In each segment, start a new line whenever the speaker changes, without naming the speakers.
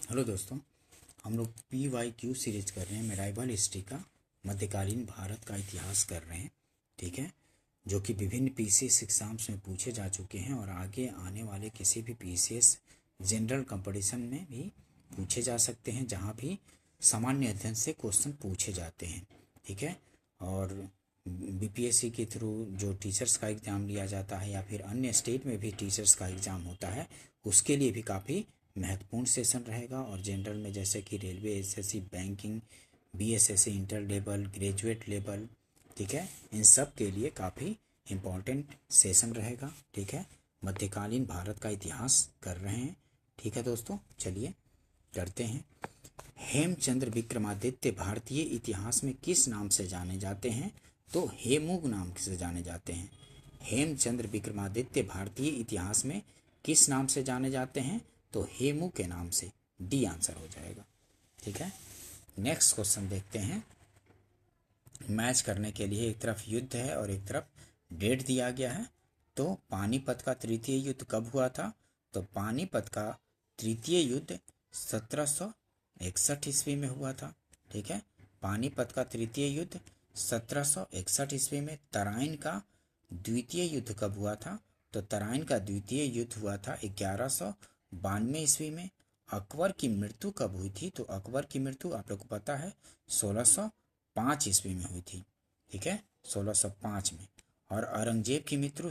Hello दोस्तों, हम लोग PYQ सीरीज कर रहे हैं। मेराइवल हिस्ट्री का मध्यकालीन भारत का इतिहास कर रहे हैं। ठीक है, जो कि विभिन्न PCS एग्जाम्स में पूछे जा चुके हैं और आगे आने वाले किसी भी PCS जनरल कंपटीशन में भी पूछे जा सकते हैं, जहाँ भी सामान्य अध्ययन से क्वेश्चन पूछे जाते हैं। ठीक है, और BPSC के थ्रू जो टीचर्स का एग्ज़ाम लिया जाता है या फिर अन्य स्टेट में भी टीचर्स का एग्ज़ाम होता है, उसके लिए भी काफ़ी महत्वपूर्ण सेशन रहेगा। और जनरल में जैसे कि railway, SSC, banking, BSSC, inter level, graduate level, ठीक है, इन सब के लिए काफ़ी इम्पोर्टेंट सेशन रहेगा। ठीक है, मध्यकालीन भारत का इतिहास कर रहे हैं। ठीक है दोस्तों, चलिए करते हैं। हेमचंद्र विक्रमादित्य भारतीय इतिहास में किस नाम से जाने जाते हैं? तो हेमुग नाम से जाने जाते हैं। हेमचंद्र विक्रमादित्य भारतीय इतिहास में किस नाम से जाने जाते हैं? तो हेमू के नाम से। डी आंसर हो जाएगा। ठीक है, नेक्स्ट क्वेश्चन देखते हैं। मैच करने के लिए एक तरफ युद्ध है और एक तरफ डेट दिया गया है। तो पानीपत का तृतीय युद्ध कब हुआ था? तो पानीपत का तृतीय युद्ध 1761 ईस्वी में हुआ था। ठीक है, पानीपत का तृतीय युद्ध 1761 ईस्वी में। तराइन का द्वितीय युद्ध कब हुआ था? तो तराइन का द्वितीय युद्ध हुआ था 1192 ईस्वी में। अकबर की मृत्यु कब हुई थी? तो अकबर की मृत्यु आप लोग को पता है 1605 ईस्वी में हुई थी। ठीक है, 1605 में। और औरंगजेब की मृत्यु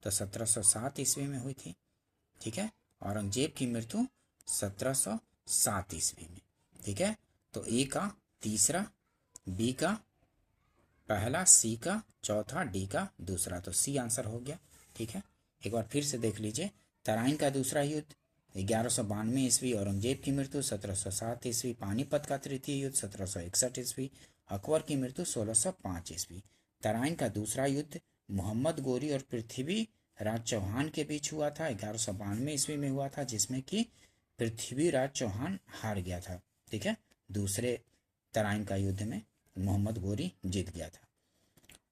तो 1707 ईस्वी में हुई थी। ठीक है, औरंगजेब की मृत्यु 1707 ईस्वी में। ठीक है, तो ए का तीसरा, बी का पहला, सी का चौथा, डी का दूसरा, तो सी आंसर हो गया। ठीक है, एक बार फिर से देख लीजिए। तराइन का दूसरा युद्ध 1192 ईस्वी, औरंगजेब की मृत्यु 1707 ईस्वी, पानीपत का तृतीय युद्ध 1761 ईस्वी, अकबर की मृत्यु 1605 ईस्वी। तराइन का दूसरा युद्ध मोहम्मद गोरी और पृथ्वीराज चौहान के बीच हुआ था, 1192 ईस्वी में हुआ था, जिसमें कि पृथ्वीराज चौहान हार गया था। ठीक है, दूसरे तराइन का युद्ध में मोहम्मद गोरी जीत गया था।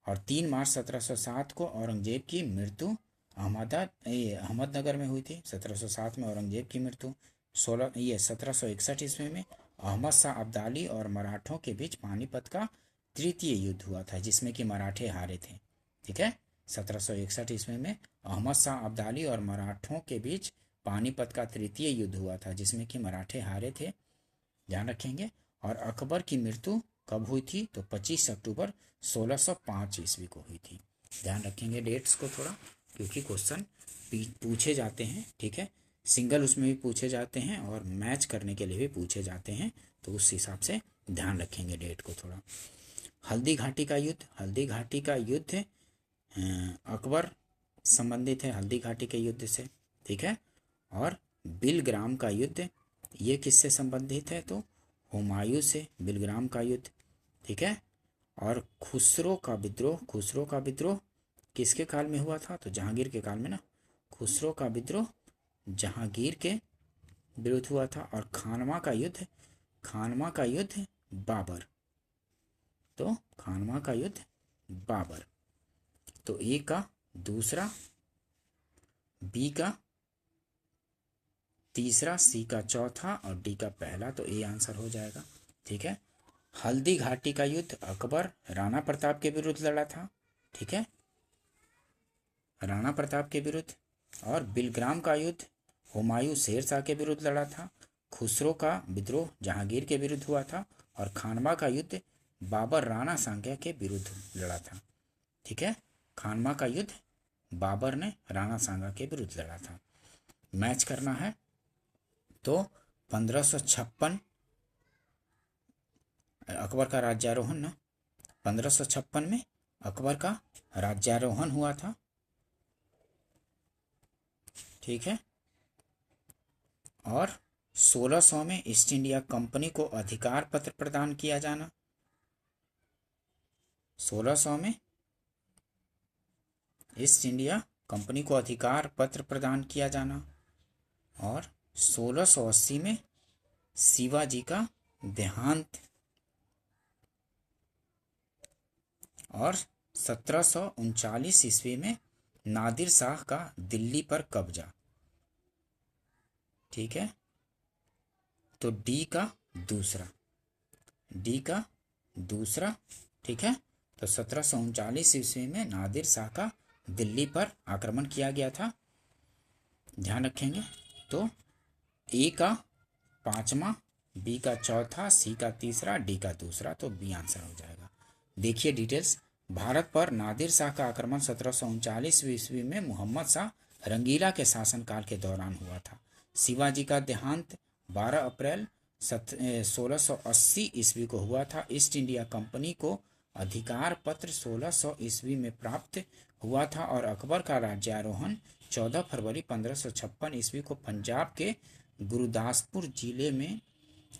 और 3 मार्च 1707 को औरंगजेब की मृत्यु अहमदनगर में हुई थी। 1707 में औरंगजेब की मृत्यु। 1761 ईस्वी में अहमद शाह अब्दाली और मराठों के बीच पानीपत का तृतीय युद्ध हुआ था, जिसमें कि मराठे हारे थे। ठीक है, 1761 ईस्वी में अहमद शाह अब्दाली और मराठों के बीच पानीपत का तृतीय युद्ध हुआ था, जिसमें कि मराठे हारे थे, ध्यान रखेंगे। और अकबर की मृत्यु कब हुई थी? तो 25 अक्टूबर 1605 ईस्वी को हुई थी। ध्यान रखेंगे डेट्स को थोड़ा, क्योंकि क्वेश्चन पूछे जाते हैं। ठीक है, सिंगल उसमें भी पूछे जाते हैं और मैच करने के लिए भी पूछे जाते हैं, तो उस हिसाब से ध्यान रखेंगे डेट को थोड़ा। हल्दी घाटी का युद्ध, हल्दी घाटी का युद्ध अकबर संबंधित है हल्दी घाटी के युद्ध से। ठीक है, और बिलग्राम का युद्ध ये किससे संबंधित है? तो हुमायूं से, बिलग्राम का युद्ध। ठीक है, और खुसरो का विद्रोह किसके काल में हुआ था? तो जहांगीर के काल में ना। खुसरो का विद्रोह जहांगीर के विरुद्ध हुआ था। और खानवा का युद्ध बाबर, तो खानवा का युद्ध बाबर। तो ए का दूसरा, बी का तीसरा, सी का चौथा और डी का पहला, तो ए आंसर हो जाएगा। ठीक है, हल्दी घाटी का युद्ध अकबर राणा प्रताप के विरुद्ध लड़ा था। ठीक है, राणा प्रताप के विरुद्ध। और बिलग्राम का युद्ध हुमायूं शेरशाह के विरुद्ध लड़ा था। खुसरो का विद्रोह जहांगीर के विरुद्ध हुआ था। और खानवा का युद्ध बाबर राणा सांगा के विरुद्ध लड़ा था। ठीक है, खानवा का युद्ध बाबर ने राणा सांगा के विरुद्ध लड़ा था। मैच करना है तो 1556 अकबर का राज्यारोहण ना, 1556 में अकबर का राज्यारोहण हुआ था। ठीक है, और 1600 में ईस्ट इंडिया कंपनी को अधिकार पत्र प्रदान किया जाना। 1600 में ईस्ट इंडिया कंपनी को अधिकार पत्र प्रदान किया जाना। और 1680 में शिवाजी का देहांत। और 1739 ईस्वी में नादिर शाह का दिल्ली पर कब्जा। ठीक है, तो डी का दूसरा। ठीक है, तो 1739 ईस्वी में नादिर शाह का दिल्ली पर आक्रमण किया गया था, ध्यान रखेंगे। तो ए का 5वां, बी का 4था, सी का 3रा, डी का 2रा, तो बी आंसर हो जाएगा। देखिए डिटेल्स। भारत पर नादिर शाह का आक्रमण 1739 ईस्वी में मोहम्मद शाह रंगीला के शासनकाल के दौरान हुआ था। शिवाजी का देहांत 12 अप्रैल 1680 ईस्वी को हुआ था। ईस्ट इंडिया कंपनी को अधिकार पत्र 1600 ईस्वी में प्राप्त हुआ था और अकबर का राज्यारोहण 14 फरवरी 1556 ईस्वी को पंजाब के गुरदासपुर जिले में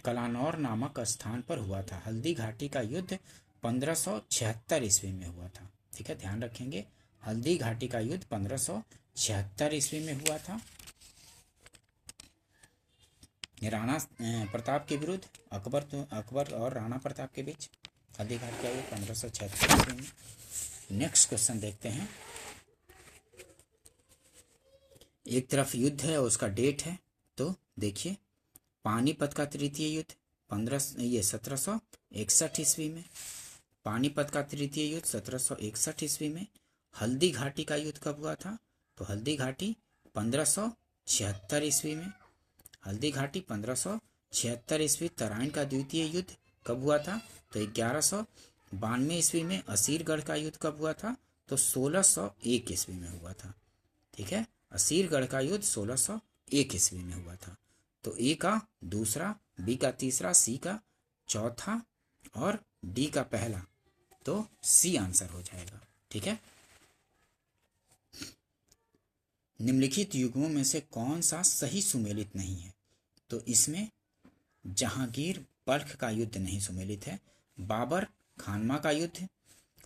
कलानौर नामक स्थान पर हुआ था। हल्दी घाटी का युद्ध 1576 ईस्वी में हुआ था। ठीक है, ध्यान रखेंगे। हल्दी घाटी का युद्ध 1576 ईस्वी में हुआ था। राणा प्रताप के विरुद्ध अकबर और राणा प्रताप के बीच हल्दी घाटी का युद्ध 1576 ईस्वी में। नेक्स्ट क्वेश्चन देखते हैं। एक तरफ युद्ध है और उसका डेट है, तो देखिए पानीपत का तृतीय युद्ध 1761 ईस्वी में। पानीपत का तृतीय युद्ध 1761 ईस्वी में। हल्दी घाटी का युद्ध कब हुआ था? तो हल्दी घाटी 1576 ईस्वी में। हल्दी घाटी 1576 ईस्वी। तराइन का द्वितीय युद्ध कब हुआ था? तो 1192 ईस्वी में। असीरगढ़ का युद्ध कब हुआ था? तो 1601 ईस्वी में हुआ था। ठीक है, असीरगढ़ का युद्ध 1601 ईस्वी में हुआ था। तो ए का दूसरा, बी का तीसरा, सी का चौथा और डी का पहला, तो सी आंसर हो जाएगा। ठीक है, निम्नलिखित युग्मों में से कौन सा सही सुमेलित नहीं है? तो इसमें जहांगीर बल्ख का युद्ध नहीं सुमेलित है। बाबर खानमा का युद्ध,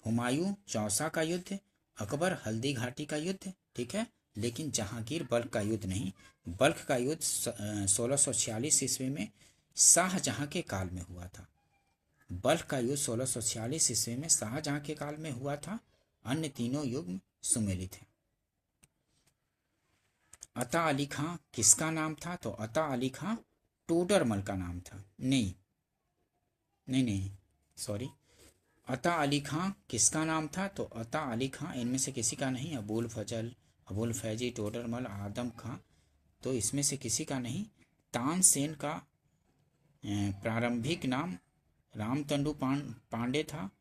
हुमायूं चौसा का युद्ध, अकबर हल्दी घाटी का युद्ध। ठीक है, लेकिन जहांगीर बल्ख का युद्ध नहीं। बल्ख का युद्ध 1646 ईस्वी में शाहजहां के काल में हुआ था। बल्ख का युद्ध 1646 ईस्वी में शाहजहां के काल में हुआ था। अन्य तीनों युग्म सुमेलित हैं। अता अली खां किसका नाम था? तो अता अली खां टोडरमल का नाम था। नहीं, सॉरी, अता अली खां किसका नाम था? तो अता अली खां इनमें से किसी का नहीं। अबुल फजल, अबुल फैजी, टोडरमल, आदम खां, तो इसमें से किसी का नहीं। तानसेन का प्रारंभिक नाम रामतंडु पांडे था।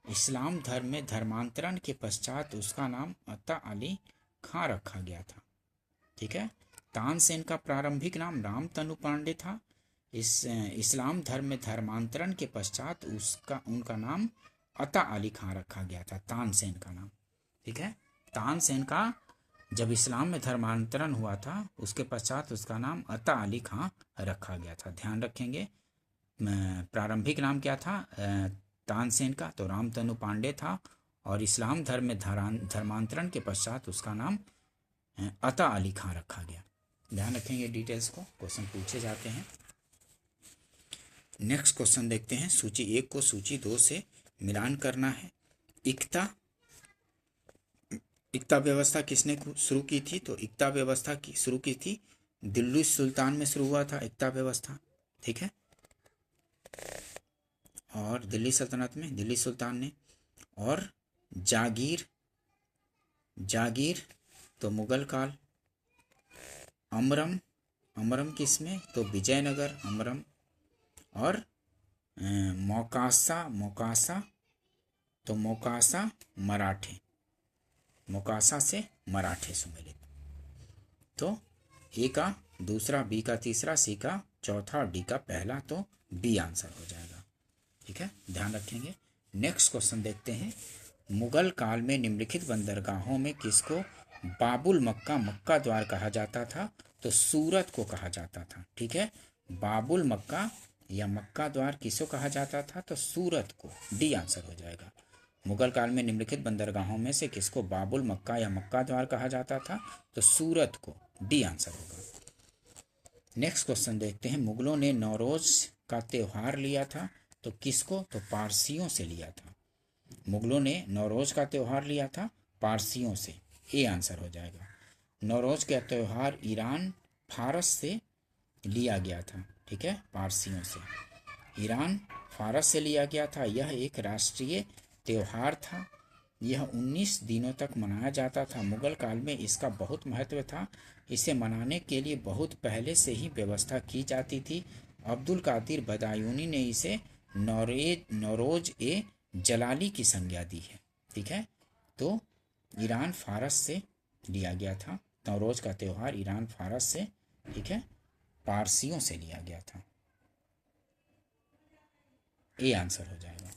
इस्लाम धर्म में धर्मांतरण के पश्चात उसका नाम अता अली खां रखा गया था। ठीक है, तानसेन का प्रारंभिक नाम रामतनु पांडे था। इस्लाम धर्म में धर्मांतरण के पश्चात उनका नाम अता अली खां रखा गया था, तानसेन का नाम। ठीक है, तानसेन का जब इस्लाम में धर्मांतरण हुआ था उसके पश्चात उसका नाम अता अली खां रखा गया था, ध्यान रखेंगे। प्रारंभिक नाम क्या था तानसेन का? तो रामतनु पांडे था। और इस्लाम धर्म में धर्मांतरण के पश्चात उसका नाम अता अली खां रखा गया। ध्यान रखेंगे डिटेल्स को, क्वेश्चन पूछे जाते हैं। नेक्स्ट क्वेश्चन देखते हैं। सूची 1 को सूची 2 से मिलान करना है। इक्ता व्यवस्था किसने शुरू की थी? तो इक्ता व्यवस्था की शुरू की थी दिल्ली सुल्तान में शुरू हुआ था इक्ता व्यवस्था। ठीक है, और दिल्ली सल्तनत में दिल्ली सुल्तान ने। और जागीर तो मुगल काल। अमरम किसमें? तो विजयनगर अमरम। और मोकासा तो मोकासा मराठे, मोकासा से मराठे सुमेलित। तो ए का दूसरा, बी का तीसरा, सी का चौथा और डी का पहला, तो बी आंसर हो जाएगा। ठीक है, ध्यान रखेंगे। नेक्स्ट क्वेश्चन देखते हैं। मुगल काल में निम्नलिखित बंदरगाहों में किसको बाबुल मक्का द्वार कहा जाता था? तो सूरत को कहा जाता था। ठीक है, बाबुल मक्का या मक्का द्वार किसको कहा जाता था? तो सूरत को, डी आंसर हो जाएगा। मुगल काल में निम्नलिखित बंदरगाहों में से किसको बाबुल मक्का या मक्का द्वार कहा जाता था? तो सूरत को, डी आंसर होगा। नेक्स्ट क्वेश्चन देखते हैं। मुगलों ने नौरोज का त्योहार लिया था, तो किसको? तो पारसियों से लिया था। मुगलों ने नौरोज का त्योहार लिया था पारसियों से, ए आंसर हो जाएगा। नौरोज का त्योहार ईरान, फारस से लिया गया था, ठीक है, पारसियों से। ईरान फारस से लिया गया था। यह एक राष्ट्रीय त्योहार था। यह 19 दिनों तक मनाया जाता था। मुगल काल में इसका बहुत महत्व था। इसे मनाने के लिए बहुत पहले से ही व्यवस्था की जाती थी। अब्दुल कादिर बदायूनी ने इसे नौरोज ए जलाली की संज्ञा दी है, ठीक है। तो ईरान फारस से लिया गया था। नौरोज का त्यौहार ईरान फारस से, ठीक है, पारसियों से लिया गया था। ये आंसर हो जाएगा।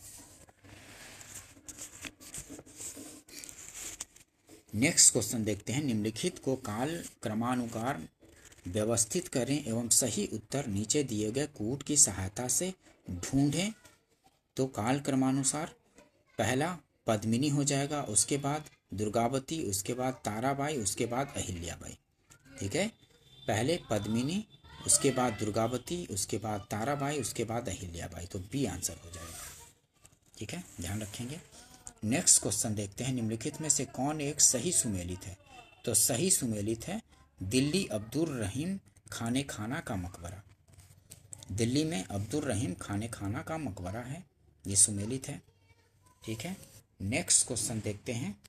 नेक्स्ट क्वेश्चन देखते हैं। निम्नलिखित को काल क्रमानुसार व्यवस्थित करें एवं सही उत्तर नीचे दिए गए कूट की सहायता से ढूंढें। तो काल क्रमानुसार पहला पद्मिनी हो जाएगा, उसके बाद दुर्गावती, उसके बाद ताराबाई, उसके बाद अहिल्याबाई, ठीक है। पहले पद्मिनी, उसके बाद दुर्गावती, उसके बाद ताराबाई, उसके बाद अहिल्याबाई। तो बी आंसर हो जाएगा, ठीक है, ध्यान रखेंगे। नेक्स्ट क्वेश्चन देखते हैं। निम्नलिखित में से कौन एक सही सुमेलित है? तो सही सुमेलित है दिल्ली अब्दुल रहीम खाने खाना का मकबरा। दिल्ली में अब्दुल रहीम खाने खाना का मकबरा है, ये सुमेलित है, ठीक है। नेक्स्ट क्वेश्चन देखते हैं।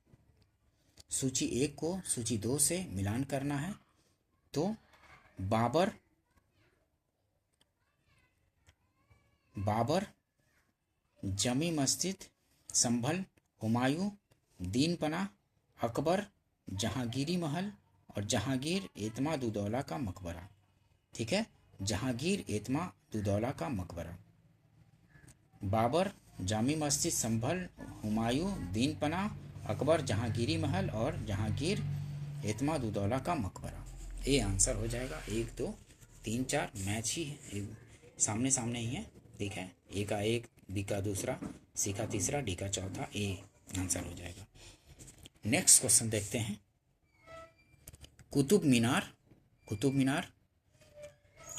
सूची 1 को सूची 2 से मिलान करना है। तो बाबर जमी मस्जिद, संभल, हुमायूं, दीनपना, अकबर, जहांगीरी महल और जहांगीर एतमादुद्दौला का मकबरा, ठीक है। जहांगीर एतमादुद्दौला का मकबरा। बाबर, जामी मस्जिद, संभल, हुमायूं, दीनपना, अकबर, जहांगीरी महल और जहांगीर एतमादुद्दौला का मकबरा। ये आंसर हो जाएगा। 1 2 3 4 मैच ही है, सामने सामने ही है, ठीक है। ए का 1, बी का दूसरा, सी का तीसरा, डी का चौथा, ए आंसर हो जाएगा। नेक्स्ट क्वेश्चन देखते हैं। कुतुब मीनार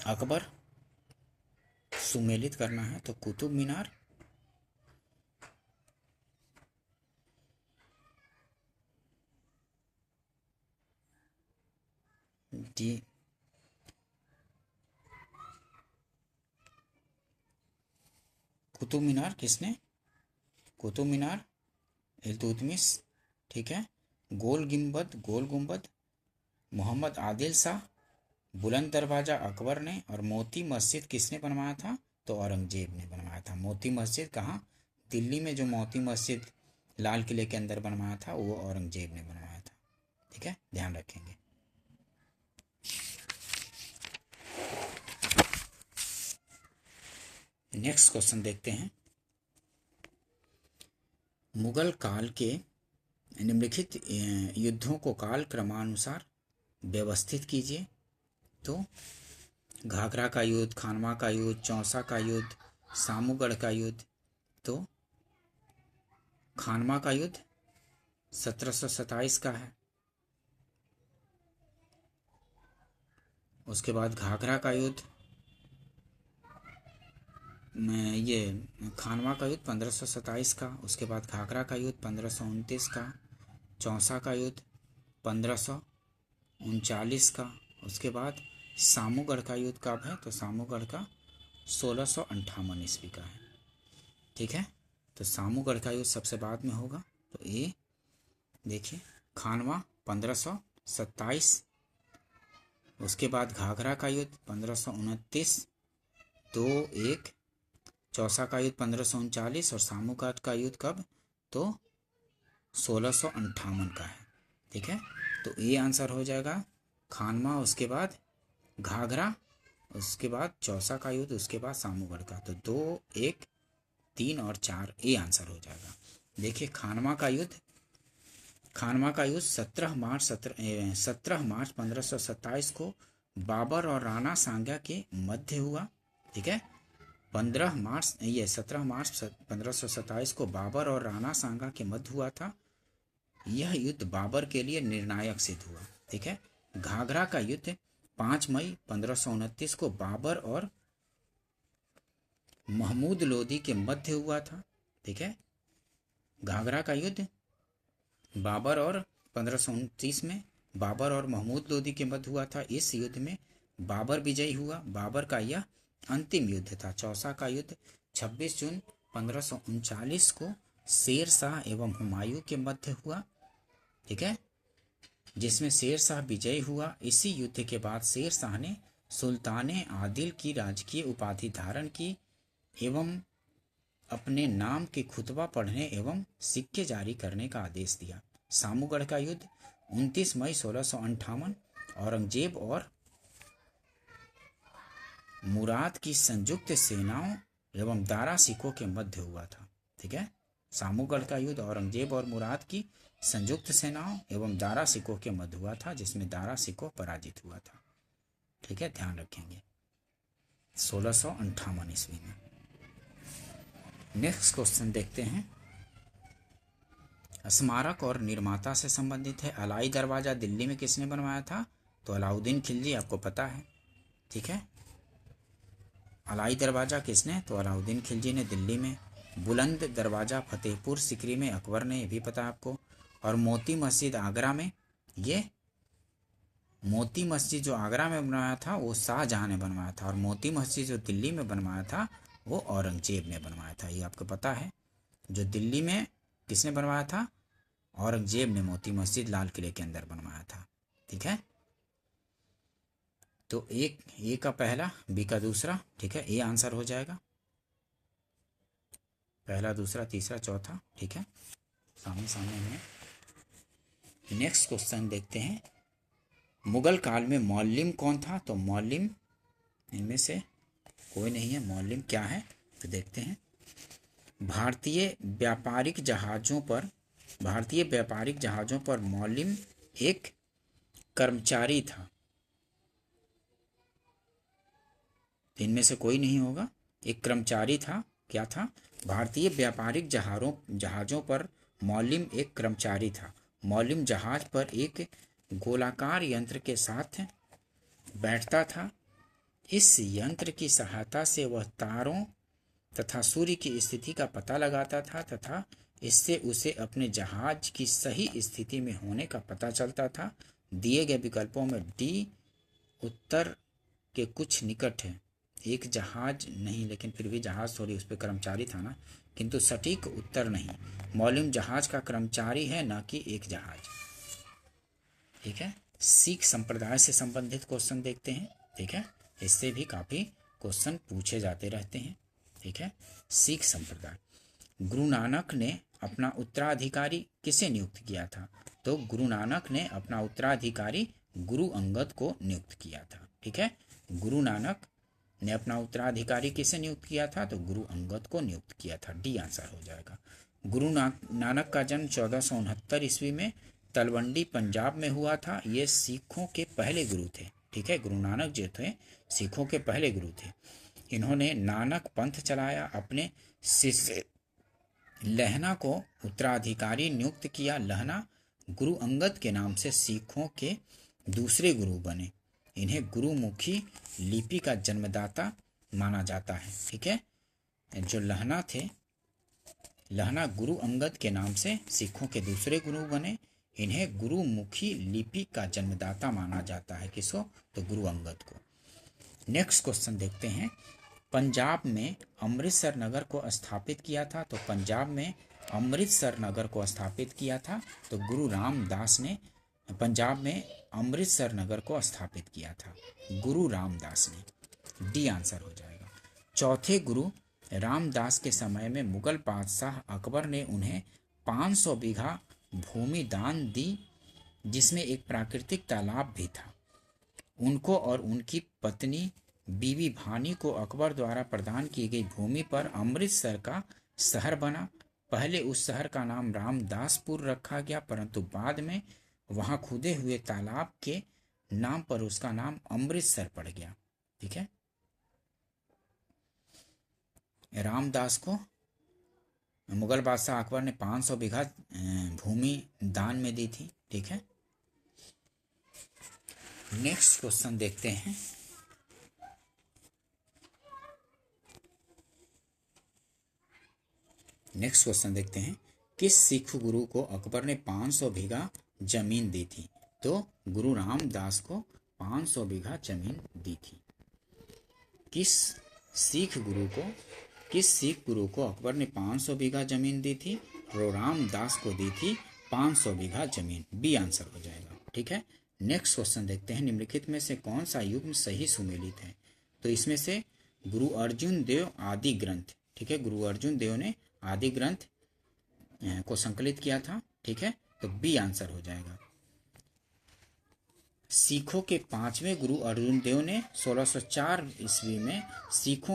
अकबर सुमेलित करना है। तो कुतुब मीनार डी, कुतुब मीनार किसने? कुतुब मीनार इल्तुतमिश, ठीक है। गोल गुंबद मोहम्मद आदिल शाह, बुलंद दरवाज़ा अकबर ने और मोती मस्जिद किसने बनवाया था? तो औरंगजेब ने बनवाया था। मोती मस्जिद कहाँ? दिल्ली में जो मोती मस्जिद लाल किले के अंदर बनवाया था वो औरंगजेब ने बनवाया था, ठीक है, ध्यान रखेंगे। नेक्स्ट क्वेश्चन देखते हैं। मुगल काल के निम्नलिखित युद्धों को काल क्रमानुसार व्यवस्थित कीजिए। तो घाघरा का युद्ध, खानवा का युद्ध, चौसा का युद्ध, सामूगढ़ का युद्ध। तो खानवा का युद्ध 1727 का है। उसके बाद घाघरा का युद्ध में ये खानवा का युद्ध 1527 का। उसके बाद घाघरा का युद्ध 1529 का। चौसा का युद्ध 1539 का। उसके बाद सामूगढ़ का युद्ध कब है? तो सामूगढ़ का 1658 ईस्वी का है, ठीक है। तो सामूगढ़ का युद्ध सबसे बाद में होगा। तो ये देखिए, खानवा 1527, उसके बाद घाघरा का युद्ध 1529, 2-1, चौसा का युद्ध 1539 और सामूगढ़ का युद्ध कब? तो 1658 का है, ठीक है। तो ये आंसर हो जाएगा खानवा, उसके बाद घाघरा, उसके बाद चौसा का युद्ध, उसके बाद सामूगढ़ का। तो 2, 1, 3 और 4 ये आंसर हो जाएगा। देखिए, खानवा का युद्ध 17 मार्च 1527 को बाबर और राणा सांगा के मध्य हुआ, ठीक है। 17 मार्च 1527 को बाबर और राणा सांगा के मध्य हुआ था। यह युद्ध बाबर के लिए निर्णायक सिद्ध हुआ, ठीक है। घाघरा का युद्ध 5 मई 1529 को बाबर और महमूद लोदी के मध्य हुआ था, ठीक है। घाघरा का युद्ध बाबर और 1529 में बाबर और महमूद लोदी के मध्य हुआ था। इस युद्ध में बाबर विजयी हुआ। बाबर का यह अंतिम युद्ध था। चौसा का युद्ध 26 जून 1539 को शेर शाह एवं हुमायूं के मध्य हुआ, ठीक है, जिसमें शेर शाह विजयी हुआ। इसी युद्ध के बाद शेर शाह ने सुल्ताने आदिल की राजकीय उपाधि धारण की एवं अपने नाम के खुतबा पढ़ने एवं सिक्के जारी करने का आदेश दिया। सामूगढ़ का युद्ध 29 मई 1658 औरंगजेब और मुराद की संयुक्त सेनाओं एवं दारा सिखों के मध्य हुआ था, ठीक है। सामूगढ़ का युद्ध औरंगजेब और मुराद की संयुक्त सेनाओं एवं दारा सिखों के मध्य हुआ था, जिसमें दारा सिखों पराजित हुआ था, ठीक है, ध्यान रखेंगे, 1658 ईस्वी में। नेक्स्ट क्वेश्चन देखते हैं, स्मारक और निर्माता से संबंधित है। अलाई दरवाजा दिल्ली में किसने बनवाया था? तो अलाउद्दीन खिलजी, आपको पता है, ठीक है। अलाई दरवाजा किसने? तो अलाउद्दीन खिलजी ने दिल्ली में। बुलंद दरवाजा फतेहपुर सिकरी में अकबर ने, ये भी पता है आपको। और मोती मस्जिद आगरा में, ये मोती मस्जिद जो आगरा में बनवाया था वो शाहजहां ने बनवाया था, और मोती मस्जिद जो दिल्ली में बनवाया था वो औरंगजेब ने बनवाया था, ये आपको पता है। जो दिल्ली में किसने बनवाया था? औरंगजेब ने मोती मस्जिद लाल किले के अंदर बनवाया था, ठीक है। तो ए का पहला, बी का दूसरा, ठीक है, ए आंसर हो जाएगा, पहला दूसरा तीसरा चौथा, ठीक है, सामने सामने में। नेक्स्ट क्वेश्चन देखते हैं, मुगल काल में मौलिम कौन था? तो मौलिम इनमें से कोई नहीं है। मौलिम क्या है तो देखते हैं। भारतीय व्यापारिक जहाज़ों पर मौलिम एक कर्मचारी था। इनमें से कोई नहीं होगा, एक कर्मचारी था। क्या था? भारतीय व्यापारिक जहाज़ों पर मौलिम एक कर्मचारी था। मौलिम जहाज पर एक गोलाकार यंत्र के साथ बैठता था। इस यंत्र की सहायता से वह तारों तथा सूर्य की स्थिति का पता लगाता था तथा इससे उसे अपने जहाज की सही स्थिति में होने का पता चलता था। दिए गए विकल्पों में डी उत्तर के कुछ निकट है। एक जहाज नहीं, लेकिन फिर भी जहाज थोड़ी, उस पर कर्मचारी था ना, किंतु सटीक उत्तर नहीं। मौलिम जहाज का कर्मचारी है, ना कि एक जहाज, ठीक है। सिख संप्रदाय से संबंधित क्वेश्चन देखते हैं, ठीक है, इससे भी काफी क्वेश्चन पूछे जाते रहते हैं, ठीक है। सिख संप्रदाय, गुरु नानक ने अपना उत्तराधिकारी किसे नियुक्त किया था? तो गुरु नानक ने अपना उत्तराधिकारी गुरु अंगद को नियुक्त किया था, ठीक है। गुरु नानक ने अपना उत्तराधिकारी किसे नियुक्त किया था? तो गुरु अंगद को नियुक्त किया था, डी आंसर हो जाएगा। गुरु नानक का जन्म 1469 ईस्वी में तलवंडी पंजाब में हुआ था। ये सिखों के पहले गुरु थे, ठीक है। गुरु नानक जो थे सिखों के पहले गुरु थे। इन्होंने नानक पंथ चलाया। अपने शिष्य लहना को उत्तराधिकारी नियुक्त किया। लहना गुरु अंगद के नाम से सिखों के दूसरे गुरु बने। इन्हें गुरुमुखी लिपि का जन्मदाता माना जाता है, ठीक है। जो लहना थे, लहना गुरु अंगद के नाम से सिखों के दूसरे गुरु बने। इन्हें गुरुमुखी लिपि का जन्मदाता माना जाता है, किसको? तो गुरु अंगद को। नेक्स्ट क्वेश्चन देखते हैं, पंजाब में अमृतसर नगर को स्थापित किया था। तो पंजाब में अमृतसर नगर को स्थापित किया था तो गुरु रामदास ने पंजाब में अमृतसर नगर को स्थापित किया था, गुरु रामदास ने, डी आंसर हो जाएगा। चौथे गुरु रामदास के समय में मुगल बादशाह अकबर ने उन्हें 500 बीघा भूमि दान दी, जिसमें एक प्राकृतिक तालाब भी था। उनको और उनकी पत्नी बीबी भानी को अकबर द्वारा प्रदान की गई भूमि पर अमृतसर का शहर बना। पहले उस शहर का नाम रामदासपुर रखा गया, परंतु बाद में वहां खुदे हुए तालाब के नाम पर उसका नाम अमृतसर पड़ गया, ठीक है। रामदास को मुगल बादशाह अकबर ने 500 बीघा भूमि दान में दी थी, ठीक है। नेक्स्ट क्वेश्चन देखते हैं, किस सिख गुरु को अकबर ने 500 बीघा जमीन दी थी? तो गुरु रामदास को 500 बीघा जमीन दी थी। किस सिख गुरु को अकबर ने 500 बीघा जमीन दी थी? रामदास को दी थी 500 बीघा जमीन। बी आंसर हो जाएगा। ठीक है, नेक्स्ट क्वेश्चन देखते हैं। निम्नलिखित में से कौन सा युग्म सही सुमेलित है? तो इसमें से गुरु अर्जुन देव आदि ग्रंथ, ठीक है, गुरु अर्जुन देव ने आदि ग्रंथ को संकलित किया था। ठीक है, तो बी आंसर हो जाएगा। सिखों के 5वें गुरु अर्जुन देव ने 1604 ईस्वी में सिखों